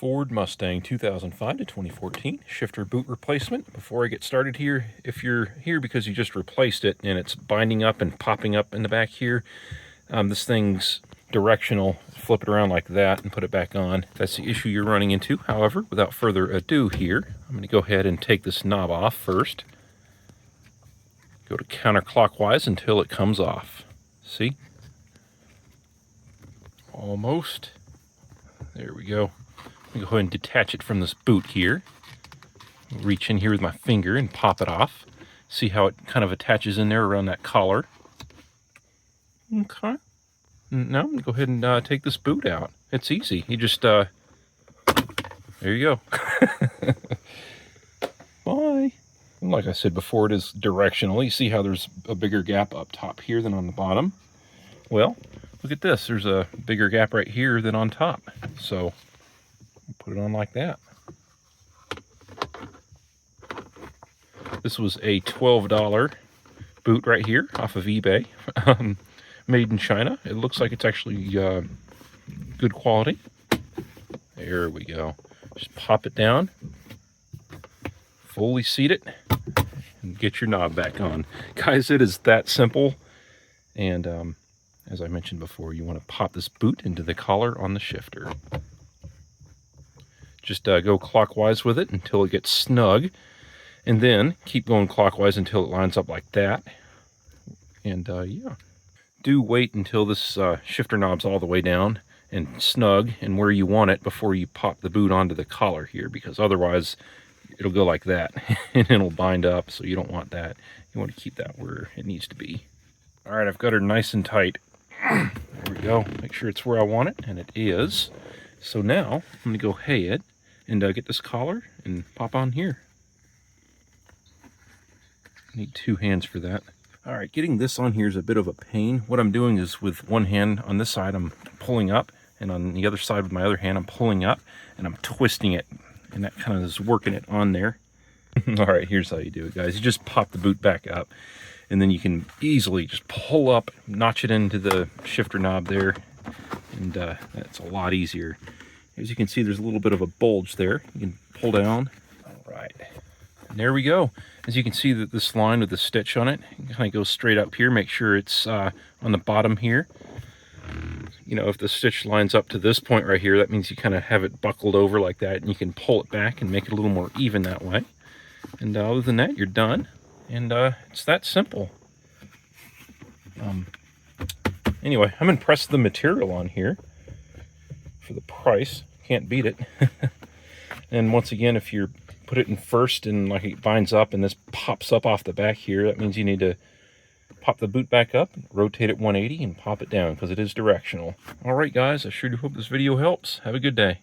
Ford Mustang 2005 to 2014 shifter boot replacement. Before I get started here, if you're here because you just replaced it and it's binding up and popping up in the back here, this thing's directional. Flip it around like that and put it back on. That's the issue you're running into. However, without further ado here, I'm going to go ahead and take this knob off first. Go to counterclockwise until it comes off. See? Almost. There we go. Go ahead and detach it from this boot here. Reach in here with my finger and pop it off. See how it kind of attaches in there around that collar. Okay. Now I'm going to go ahead and take this boot out. It's easy. You just, there you go. Bye. And like I said before, it is directional. You see how there's a bigger gap up top here than on the bottom? Well, look at this. There's a bigger gap right here than on top. So put it on like that. This was a $12 boot right here off of eBay. Made in China. It looks like it's actually good quality. There we go. Just pop it down, fully seat it, and get your knob back on. Guys, it is that simple. And as I mentioned before, you want to pop this boot into the collar on the shifter. Just go clockwise with it until it gets snug, and then keep going clockwise until it lines up like that. And yeah, do wait until this shifter knob's all the way down and snug and where you want it before you pop the boot onto the collar here, because otherwise it'll go like that and it'll bind up, so you don't want that. You want to keep that where it needs to be. All right, I've got her nice and tight. There we go. Make sure it's where I want it, and it is. So now I'm going to go ahead and get this collar and pop on here. Need two hands for that. All right, getting this on here is a bit of a pain. What I'm doing is with one hand on this side, I'm pulling up, and on the other side with my other hand, I'm pulling up, and I'm twisting it, and that kind of is working it on there. All right, here's how you do it, guys. You just pop the boot back up, and then you can easily just pull up, notch it into the shifter knob there, and that's a lot easier. As you can see, there's a little bit of a bulge there. You can pull down. All right, and there we go. As you can see, that this line with the stitch on it kind of goes straight up here. Make sure it's on the bottom here. You know, if the stitch lines up to this point right here, that means you kind of have it buckled over like that, and you can pull it back and make it a little more even that way. And other than that, you're done. And it's that simple. Anyway, I'm impressed with the material on here. For the price, can't beat it. And once again, if you put it in first and like it binds up and this pops up off the back here, that means you need to pop the boot back up, rotate it 180 and pop it down because it is directional. All right, guys, I sure do hope this video helps. Have a good day.